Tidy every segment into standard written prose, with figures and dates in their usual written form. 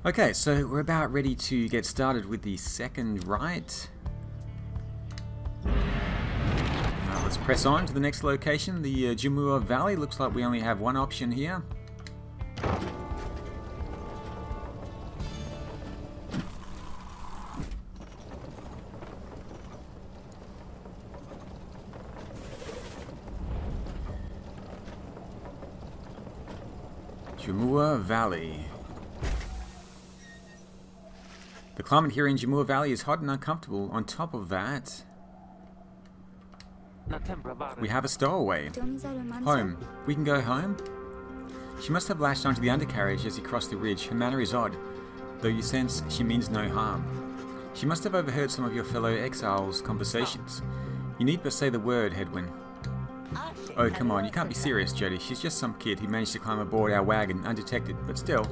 Okay, so we're about ready to get started with the second rite. Let's press on to the next location, the Jomuer Valley. Looks like we only have one option here. Jomuer Valley. The climate here in Jomuer Valley is hot and uncomfortable. On top of that, we have a stowaway. Home. We can go home? She must have lashed onto the undercarriage as he crossed the ridge. Her manner is odd, though you sense she means no harm. She must have overheard some of your fellow exiles' conversations. You need but say the word, Hedwyn. Oh, come on, you can't be serious, Jody. She's just some kid who managed to climb aboard our wagon undetected, but still.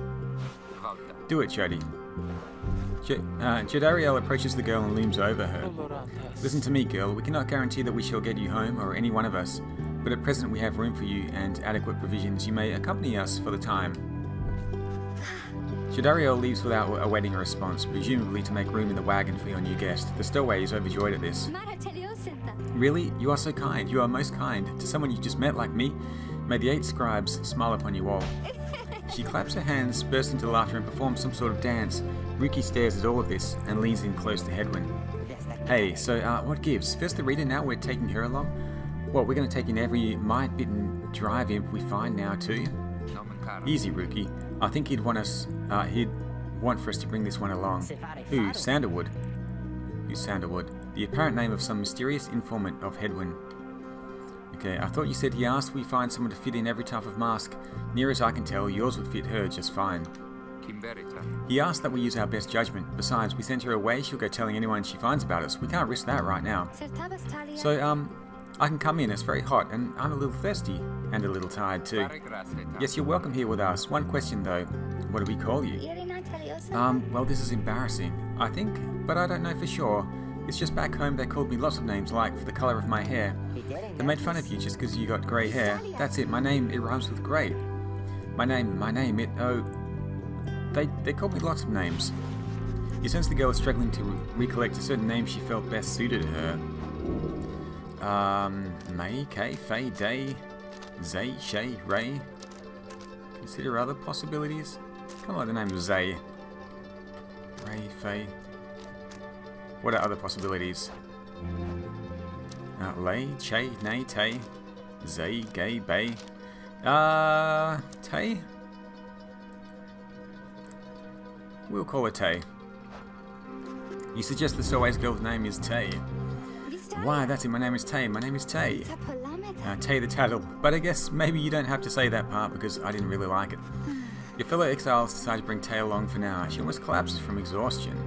Do it, Jody. Jodariel approaches the girl and looms over her. Listen to me, girl. We cannot guarantee that we shall get you home, or any one of us, but at present we have room for you and adequate provisions. You may accompany us for the time. Jodariel leaves without awaiting a response, presumably to make room in the wagon for your new guest. The stowaway is overjoyed at this. Really? You are so kind. You are most kind. To someone you just met like me, may the 8 scribes smile upon you all. She claps her hands, bursts into laughter and performs some sort of dance. Ruki stares at all of this and leans in close to Hedwyn. Hey, so what gives? First the reader, now we're taking her along? What, we're going to take in every mite-bitten drive imp we find now too? Easy, Ruki. I think he'd want for us to bring this one along. Who? Sandalwood? Who's Sandalwood? The apparent name of some mysterious informant of Hedwyn. Okay, I thought you said he asked we find someone to fit in every type of mask. Near as I can tell, yours would fit her just fine. He asked that we use our best judgment. Besides, we sent her away, she'll go telling anyone she finds about us. We can't risk that right now. So, I can come in. It's very hot, and I'm a little thirsty. And a little tired, too. Yes, you're welcome here with us. One question, though. What do we call you? Well, this is embarrassing, I think, but I don't know for sure. It's just back home they called me lots of names, like for the colour of my hair. They made fun of you just because you got grey hair. That's it, my name, it rhymes with grey. My name, they called me lots of names. You sense the girl is struggling to recollect a certain name she felt best suited her. May, Kay, Faye, Day, Zay, Shay, Ray. Consider other possibilities? Kind of like the name Zay. Ray, Faye. What are other possibilities? Lay, Che, Nay, Tay, Zay, Gay, Bay. Tay? We'll call her Tay. You suggest the stowaway's girl's name is Tay. Why, that's it, my name is Tay, my name is Tay. Tay the Tattle. But I guess maybe you don't have to say that part because I didn't really like it. Your fellow exiles decide to bring Tay along for now. She almost collapses from exhaustion.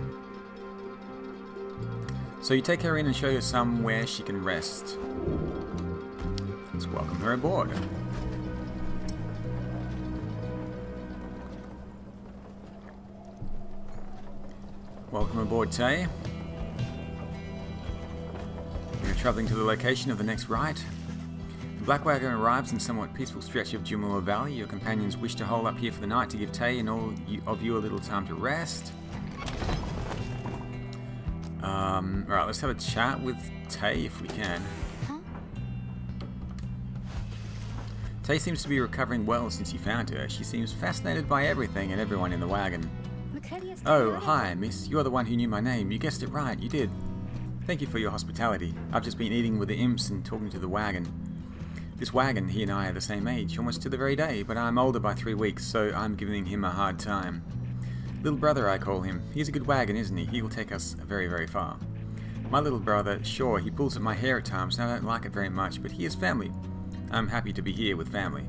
So you take her in and show her somewhere she can rest. Let's welcome her aboard. Welcome aboard, Tay. We're travelling to the location of the next rite. The black wagon arrives in a somewhat peaceful stretch of Jomuer Valley. Your companions wish to hold up here for the night to give Tay and all of you a little time to rest. Right, let's have a chat with Tay if we can. Tay seems to be recovering well since you found her. She seems fascinated by everything and everyone in the wagon. Oh, hi, miss. You're the one who knew my name. You guessed it right, you did. Thank you for your hospitality. I've just been eating with the imps and talking to the wagon. This wagon, he and I are the same age, almost to the very day, but I'm older by 3 weeks, so I'm giving him a hard time. Little brother, I call him. He's a good wagon, isn't he? He will take us very, very far. My little brother, sure, he pulls at my hair at times, and I don't like it very much, but he is family. I'm happy to be here with family.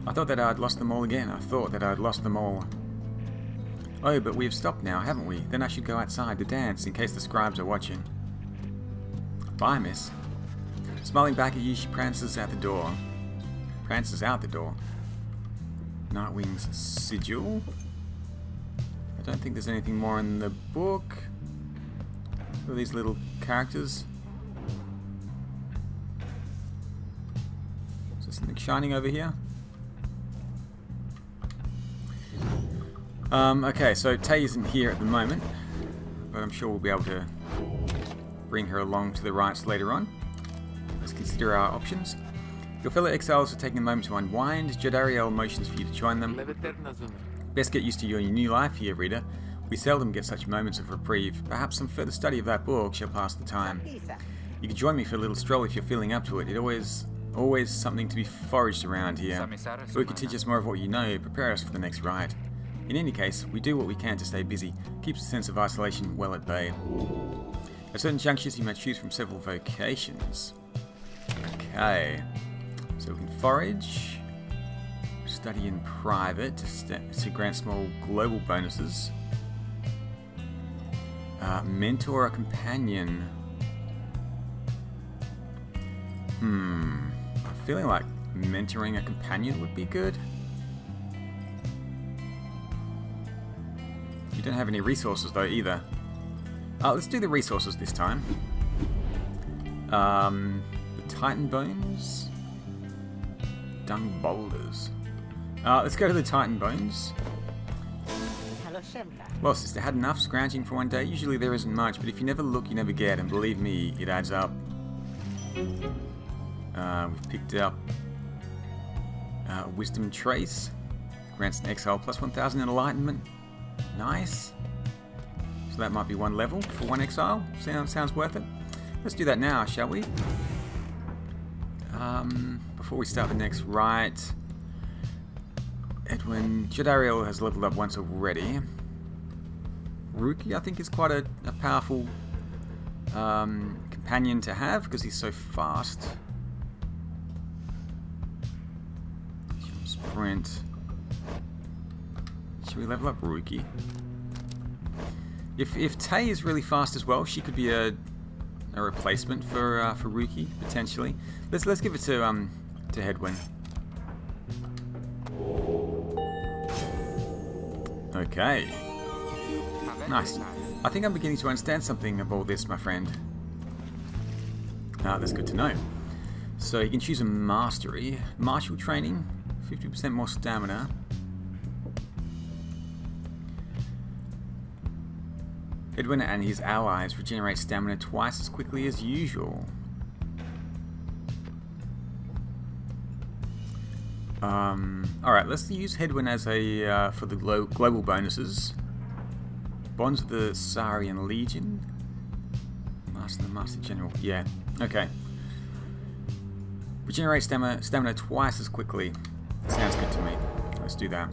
I thought that I'd lost them all again. Oh, but we've stopped now, haven't we? Then I should go outside to dance, in case the scribes are watching. Bye, miss. Smiling back at you, she prances out the door. Nightwing's sigil? I don't think there's anything more in the book. What are these little characters? Is there something shining over here? Okay, so Tay isn't here at the moment, but I'm sure we'll be able to bring her along to the Rites later on. Let's consider our options. Your fellow exiles are taking a moment to unwind. Jodariel motions for you to join them. Best get used to your new life here, reader. We seldom get such moments of reprieve. Perhaps some further study of that book shall pass the time. You can join me for a little stroll if you're feeling up to it. It's always something to be foraged around here. We can teach us more of what you know, prepare us for the next rite. In any case, we do what we can to stay busy. Keeps a sense of isolation well at bay. At certain junctures, you may choose from several vocations. Okay, so we can forage, study in private to grant small global bonuses, mentor a companion. I'm feeling like mentoring a companion would be good. You don't have any resources though either. Let's do the resources this time. The Titan Bones, Dung Boulders. Let's go to the Titan Bones. Well, sister, had enough scrounging for one day? Usually there isn't much, but if you never look, you never get, and believe me, it adds up. We've picked up Wisdom Trace. Grants an exile plus 1000 in Enlightenment. Nice. So that might be one level for one exile. Sounds worth it. Let's do that now, shall we? Before we start the next rite, Edwin Jodariel has leveled up once already. Ruki, I think, is quite a powerful companion to have because he's so fast. Sprint. Should we level up Ruki? If Tay is really fast as well, she could be a replacement for Ruki potentially. Let's give it to Hedwyn. Okay. Nice. I think I'm beginning to understand something of all this, my friend. That's good to know. So you can choose a mastery, martial training, 50% more stamina. Edwin and his allies regenerate stamina twice as quickly as usual. Alright, let's use Hedwyn as a for the global bonuses. Bonds of the Sarian Legion. Master General. Yeah, okay. Regenerate stamina twice as quickly. Sounds good to me. Let's do that.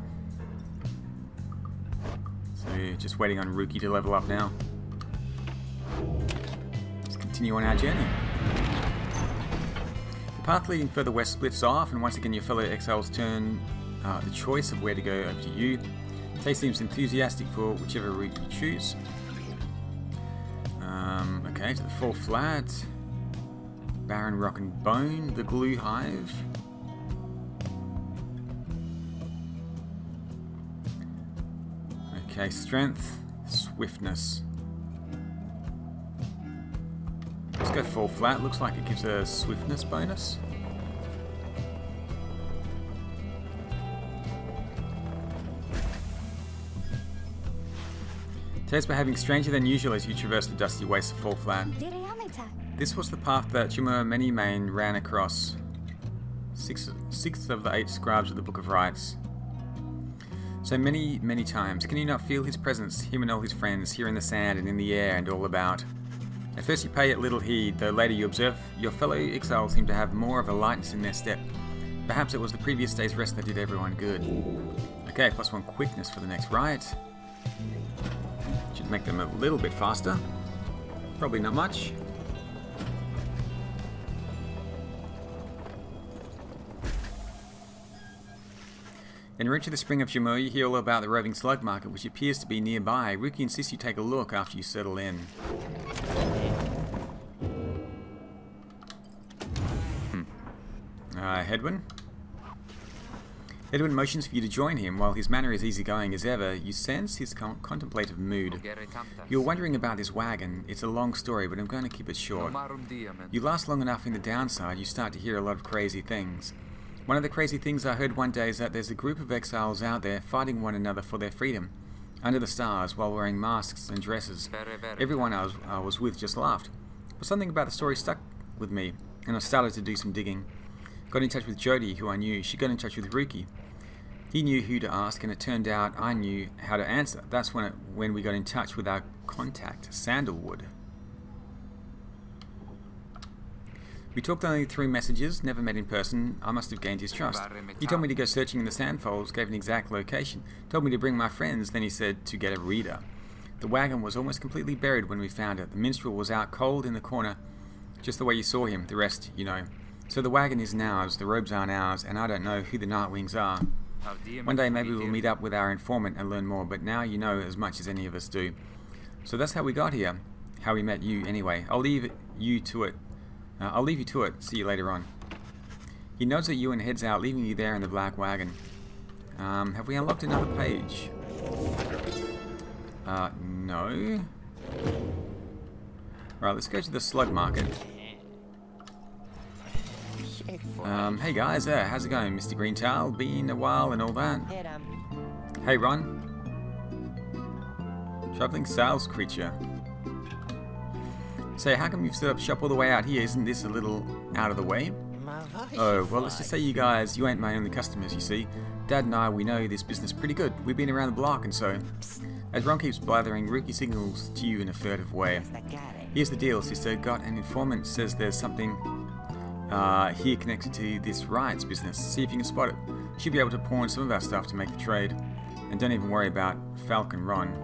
So just waiting on Ruki to level up now. Let's continue on our journey. The path leading further west splits off, and once again your fellow exiles turn the choice of where to go over to you. Tay seems enthusiastic for whichever route you choose. Okay, to the Fall Flat, Barren Rock and Bone, the Glue Hive. Okay, Strength, Swiftness. Let's go Fall Flat. Looks like it gives a Swiftness bonus. Tay's behaving stranger than usual as you traverse the dusty wastes of Fall Flat. This was the path that Jomuer Many-Mane ran across. Sixth of the 8 scribes of the Book of Rites. So many times. Can you not feel his presence, him and all his friends, here in the sand and in the air and all about? At first you pay it little heed, though later you observe your fellow exiles seem to have more of a lightness in their step. Perhaps it was the previous day's rest that did everyone good. Okay, +1 quickness for the next rite. Should make them a little bit faster. Probably not much. Then reach to the spring of Jomuer, you hear all about the roving slug market, which appears to be nearby. Ruki insists you take a look after you settle in. Hedwyn? Hedwyn motions for you to join him. While his manner is easygoing as ever, you sense his contemplative mood. You're wondering about this wagon. It's a long story, but I'm going to keep it short. You last long enough in the downside, you start to hear a lot of crazy things. One of the crazy things I heard one day is that there's a group of exiles out there fighting one another for their freedom. under the stars while wearing masks and dresses. Everyone I was with just laughed. But something about the story stuck with me, and I started to do some digging. Got in touch with Jody, who I knew. She got in touch with Ruki. He knew who to ask, and it turned out I knew how to answer. That's when we got in touch with our contact, Sandalwood. We talked only through messages, never met in person. I must have gained his trust. He told me to go searching in the sandfolds, gave an exact location, told me to bring my friends, then he said to get a reader. The wagon was almost completely buried when we found it. The minstrel was out cold in the corner, just the way you saw him. The rest, you know. So the wagon is ours, the robes aren't ours, and I don't know who the Nightwings are. One day maybe we'll meet up with our informant and learn more, but now you know as much as any of us do. So that's how we got here. How we met you, anyway. I'll leave you to it. See you later on. He nods at you and heads out, leaving you there in the black wagon. Have we unlocked another page? No. Right, let's go to the slug market. Hey guys, how's it going, Mr. Greentail? Been a while and all that. Hey Ron. Traveling sales creature. Say, how come you've set up shop all the way out here? Isn't this a little out of the way? Oh, well, let's just say you ain't my only customers, you see. Dad and I, we know this business pretty good. We've been around the block and so. As Ron keeps blathering, Ruki signals to you in a furtive way. Here's the deal, sister. Got an informant, says there's something here connected to this Rites business. See if you can spot it. Should be able to pawn some of our stuff to make the trade. And don't even worry about Falcon Ron.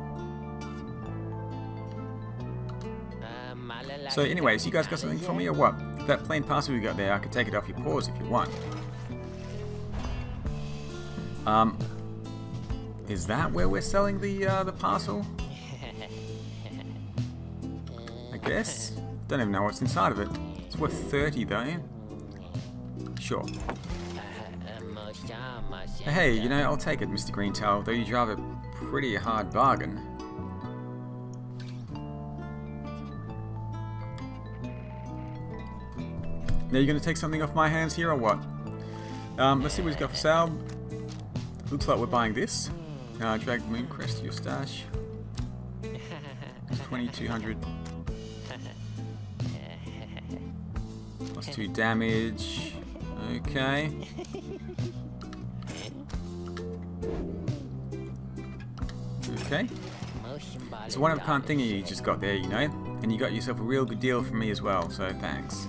So anyways, you guys got something for me or what? That plain parcel you got there, I could take it off your paws if you want. Is that where we're selling the parcel? I guess. Don't even know what's inside of it. It's worth 30 though. Sure. Hey, you know, I'll take it, Mr. Greentail, though you drive a pretty hard bargain. Now you're going to take something off my hands here or what? Let's see what he's got for sale. Looks like we're buying this. Drag Mooncrest to your stash. It's 2200. Plus 2 damage. Okay. Okay. It's a one-of-a-kind thingy you just got there, you know. And you got yourself a real good deal from me as well, so thanks.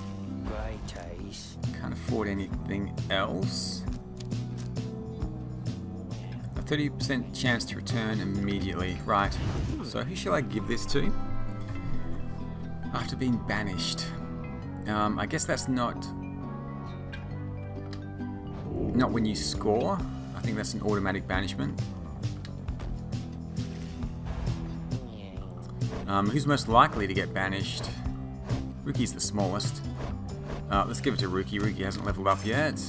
Can't afford anything else. A 30% chance to return immediately. Right. So who shall I give this to? After being banished. I guess that's not when you score. I think that's an automatic banishment. Who's most likely to get banished? Ruki's the smallest. Let's give it to Ruki. Ruki hasn't leveled up yet.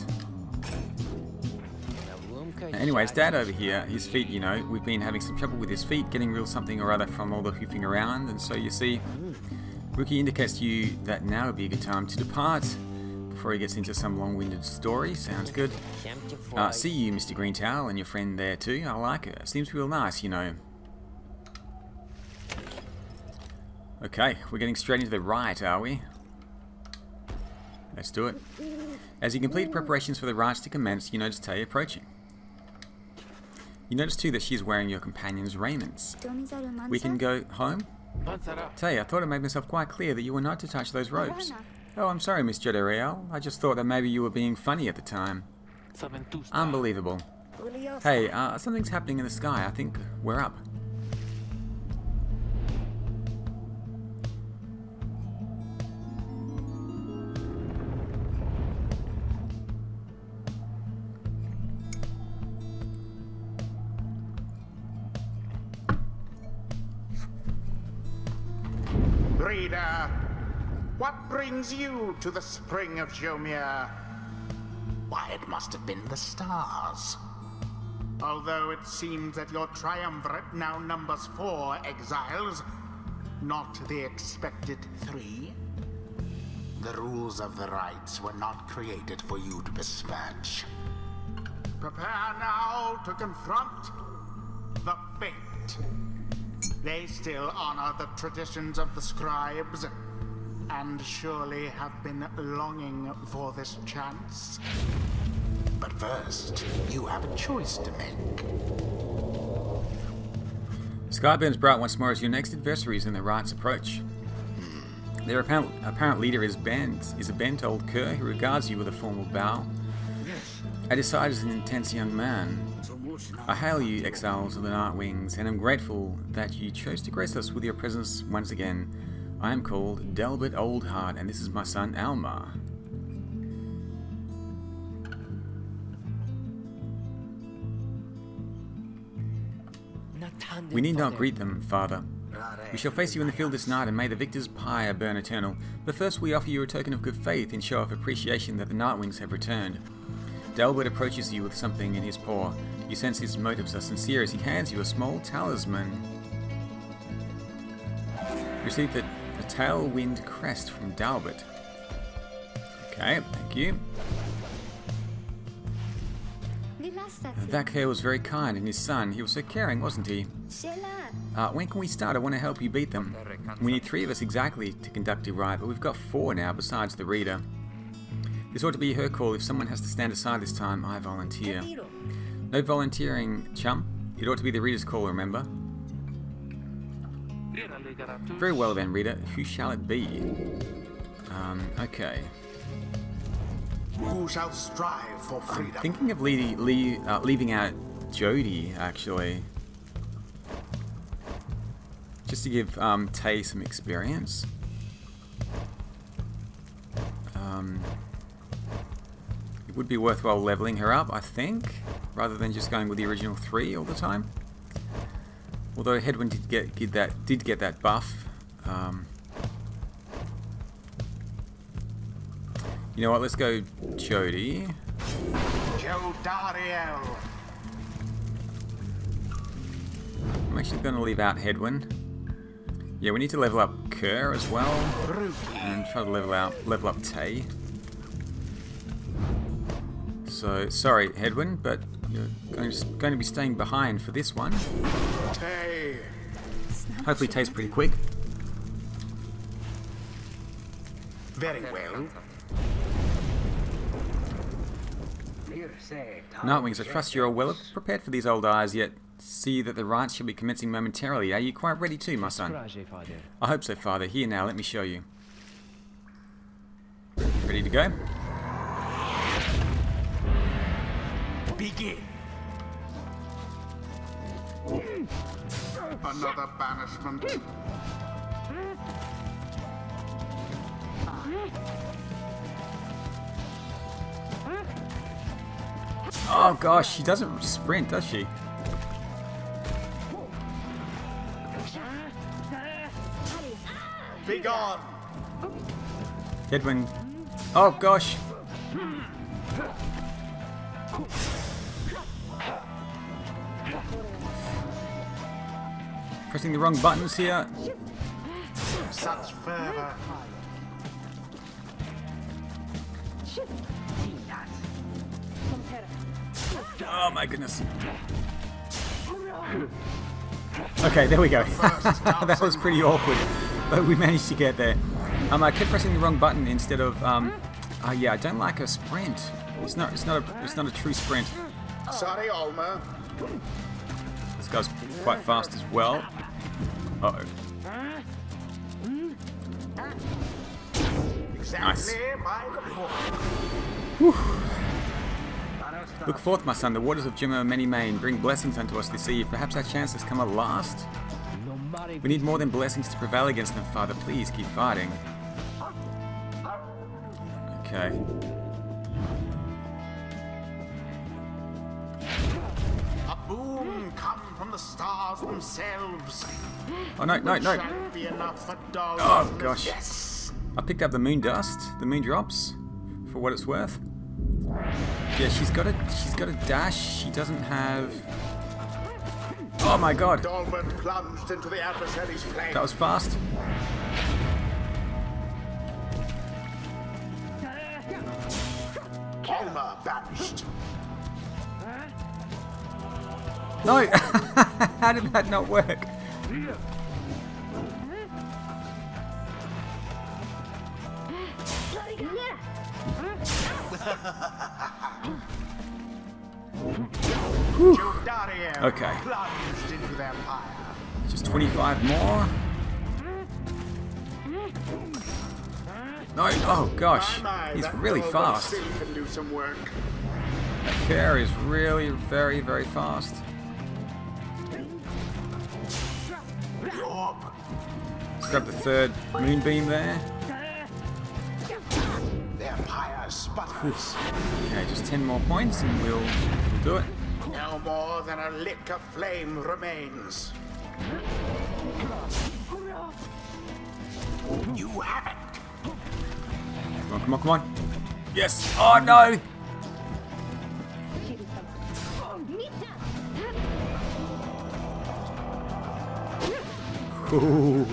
Anyways, Dad over here, his feet, you know, we've been having some trouble with his feet, getting real something or other from all the hoofing around, and so you see, Ruki indicates to you that now would be a good time to depart before he gets into some long-winded story. Sounds good. See you, Mr. Greentail, and your friend there too. I like her. Seems real nice, you know. Okay, we're getting straight into the rite, are we? Let's do it. As you complete preparations for the rites to commence, you notice Tay approaching. You notice too that she's wearing your companion's raiments. We can go home? Tay, I thought I made myself quite clear that you were not to touch those ropes. Oh, I'm sorry, Miss Jodariel. I just thought that maybe you were being funny at the time. Unbelievable. Hey, something's happening in the sky. I think we're up. Reader, what brings you to the spring of Jomuer? Why, it must have been the stars. Although it seems that your triumvirate now numbers 4 exiles, not the expected 3. The rules of the rites were not created for you to besmirch. Prepare now to confront the Fate. They still honor the traditions of the scribes, and surely have been longing for this chance. But first, you have a choice to make. Sky burns bright once more as your next adversaries in the Rites approach. Their apparent leader is a bent old cur who regards you with a formal bow. At his side is an intense young man. I hail you, exiles of the Nightwings, and am grateful that you chose to grace us with your presence once again. I am called Delbert Oldheart, and this is my son Almar. We need not greet them, Father. We shall face you in the field this night, and may the victor's pyre burn eternal. But first we offer you a token of good faith in show of appreciation that the Nightwings have returned. Delbert approaches you with something in his paw. You sense his motives are sincere as he hands you a small talisman. Received a tailwind crest from Delbert. Okay, thank you. That cur was very kind, and his son, he was so caring, wasn't he? When can we start? I want to help you beat them. We need 3 of us exactly to conduct a rite, but we've got 4 now besides the reader. This ought to be her call. If someone has to stand aside this time, I volunteer. No volunteering, chum. It ought to be the reader's call, remember? Very well then, reader. Who shall it be? Okay. Who shall strive for freedom? I'm thinking of leaving out Jody, actually. Just to give Tay some experience. It would be worthwhile leveling her up, I think, rather than just going with the original 3 all the time. Although Headwind did get that buff. You know what? Let's go Jody. Jodariel. I'm actually going to leave out Headwind. Yeah, we need to level up Kerr as well, and try to level up Tay. So sorry, Headwind, but you're going to be staying behind for this one. Tay. Hopefully, Tay's pretty quick. Very well. Nightwings, I trust you're well prepared for these old eyes, yet see that the rites shall be commencing momentarily. Are you quite ready too, my son? I hope so, Father. Here now, let me show you. Ready to go? Begin. Another banishment. Oh gosh, she doesn't sprint, does she? Be gone. Headwind. Oh gosh. Pressing the wrong buttons here. Such fervor. Oh my goodness. Okay, there we go. That was pretty awkward, but we managed to get there. I kept pressing the wrong button instead of. Yeah, I don't like a sprint. It's not a true sprint. Sorry, Alma. This guy's quite fast as well. Uh oh. Nice. Whew. Look forth, my son, the waters of Jomuer many main. Bring blessings unto us this eve. Perhaps our chance has come at last. We need more than blessings to prevail against them, Father. Please keep fighting. Okay. A boon come from the stars themselves. Oh no, no, no. Shan't be enough for dogs. Oh gosh. Yes. I picked up the moon dust, the moon drops, for what it's worth. Yeah, she's got a dash. She doesn't have. Oh my god. Dalbert plunged into the adversary's flame. That was fast. Alma banished. No! How did that not work? Okay. Just 25 more. No! Oh gosh, he's really fast. Pyre is really very, very fast. Let's grab the third moonbeam there. Okay, just 10 more points and we'll do it. No more than a lick of flame remains. You have it. Come on, come on, come on. Yes! Oh no! Ooh.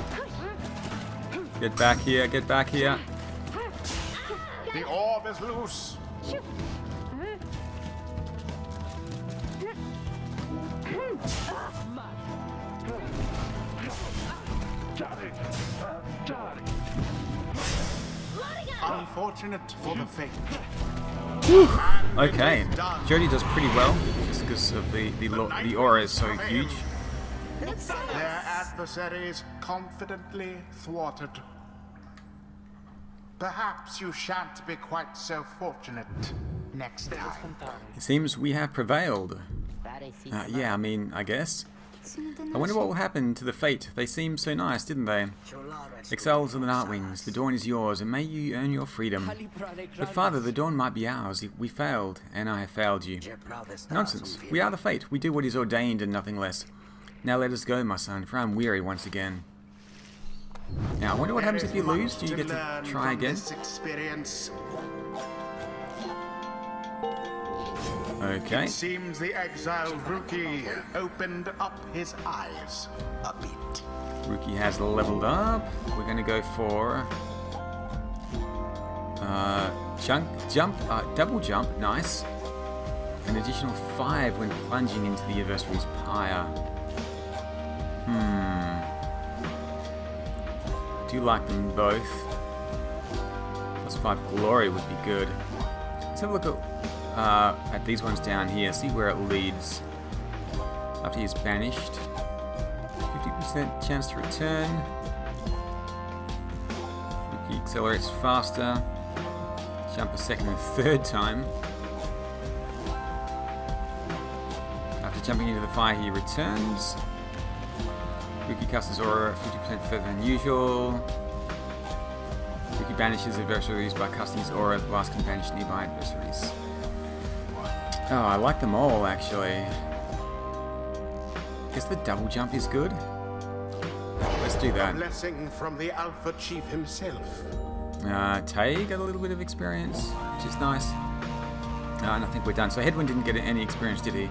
Get back here, get back here. The orb is loose. Unfortunate for the fate. Okay, Jody does pretty well just because of the aura is so huge. Their adversaries confidently thwarted. Perhaps you shan't be quite so fortunate next time. It seems we have prevailed. Yeah, I mean, I guess. I wonder what will happen to the fate. They seemed so nice, didn't they? Exiles of the Nightwings, the dawn is yours, and may you earn your freedom. But Father, the dawn might be ours. We failed, and I have failed you. Nonsense. We are the fate. We do what is ordained and nothing less. Now let us go, my son, for I'm weary once again. Now, I wonder what happens if you lose. Do you get to try again? Okay. It seems the exiled rookie opened up his eyes a bit. Rookie has leveled up. We're going to go for double jump. Nice. An additional 5 when plunging into the adversary's pyre. I do like them both. +5 glory would be good. Let's have a look at these ones down here. See where it leads. After he's banished. 50% chance to return. He accelerates faster. Jump a second and third time. After jumping into the fire, he returns. Rookie casts his aura 50% further than usual. Rookie banishes adversaries by casting his aura whilst can banish nearby adversaries. Oh, I like them all actually. Guess the double jump is good. Let's do that. A blessing from the Alpha Chief himself. Tay got a little bit of experience, which is nice. And I think we're done. So Headwind didn't get any experience, did he?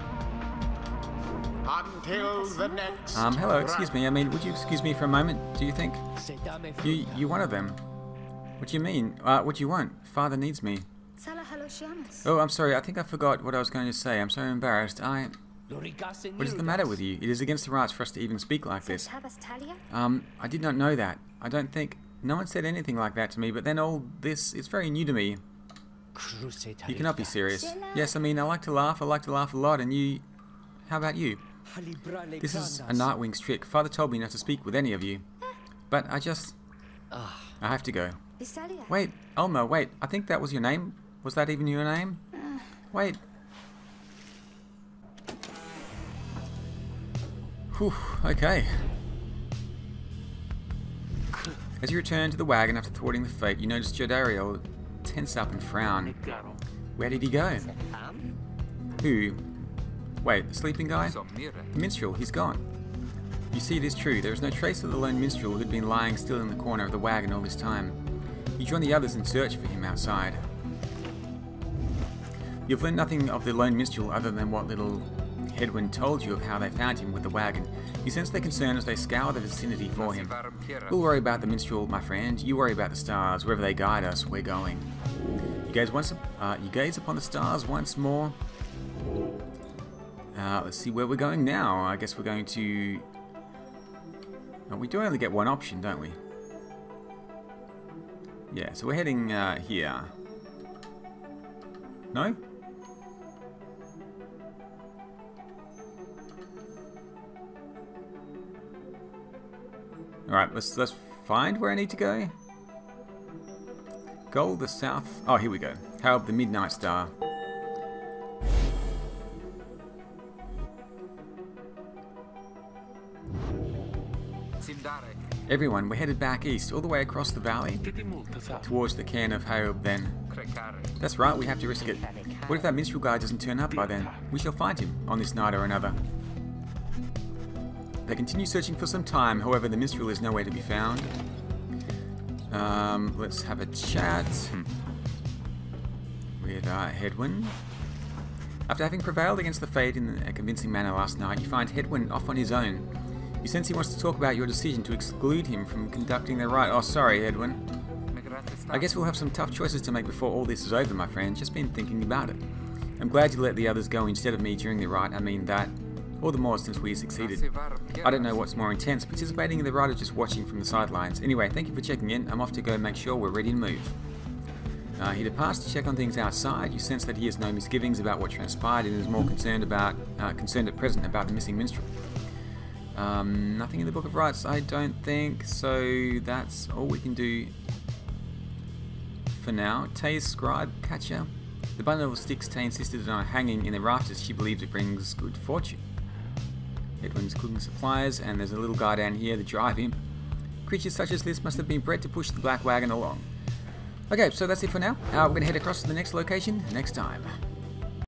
Until the next. Hello, excuse me. I mean, would you excuse me for a moment? Do you think you one of them? What do you mean? What do you want? Father needs me. Oh, I'm sorry. I think I forgot what I was going to say. I'm so embarrassed. What is the matter with you? It is against the rights for us to even speak like this. I did not know that. I don't think no one said anything like that to me. But then all this, it's very new to me. You cannot be serious. Yes, I mean, I like to laugh. I like to laugh a lot. And you, how about you? This is a Nightwing's trick. Father told me not to speak with any of you. But I have to go. Wait, Elmo, wait. I think that was your name. Was that even your name? Wait. Whew, okay. As you return to the wagon after thwarting the fate, you notice Jodariel tense up and frown. Where did he go? Who? Wait, the sleeping guy? The minstrel, he's gone. You see, it is true. There is no trace of the lone minstrel who had been lying still in the corner of the wagon all this time. You join the others in search for him outside. You've learned nothing of the lone minstrel other than what little Headwind told you of how they found him with the wagon. You sense their concern as they scour the vicinity for him. We'll worry about the minstrel, my friend. You worry about the stars. Wherever they guide us, we're going. You gaze upon the stars once more. Let's see where we're going now. I guess we're going to... Oh, we do only get one option, don't we? Yeah, so we're heading here. No? Alright, let's find where I need to go. Goal the south. Oh, here we go. Harold the Midnight Star. Everyone, we're headed back east, all the way across the valley, towards the cairn of Harold then. That's right, we have to risk it. What if that minstrel guy doesn't turn up by then? We shall find him, on this night or another. They continue searching for some time, however the minstrel is nowhere to be found. Let's have a chat with Hedwyn. After having prevailed against the Fade in a convincing manner last night, you find Hedwyn off on his own. You sense he wants to talk about your decision to exclude him from conducting the rite. Oh, sorry, Edwin. I guess we'll have some tough choices to make before all this is over, my friend. Just been thinking about it. I'm glad you let the others go instead of me during the rite. I mean that. All the more since we succeeded. I don't know what's more intense, participating in the rite or just watching from the sidelines. Anyway, thank you for checking in. I'm off to go make sure we're ready to move. He departs to check on things outside. You sense that he has no misgivings about what transpired and is more concerned at present about the missing minstrel. Nothing in the Book of Rites, I don't think, so that's all we can do for now. Tay's scribe catcher. The bundle of sticks Tay insisted on hanging in the rafters. She believes it brings good fortune. Edwin's cooking supplies, and there's a little guy down here to drive him. Creatures such as this must have been bred to push the black wagon along. Okay, so that's it for now. We're going to head across to the next location next time.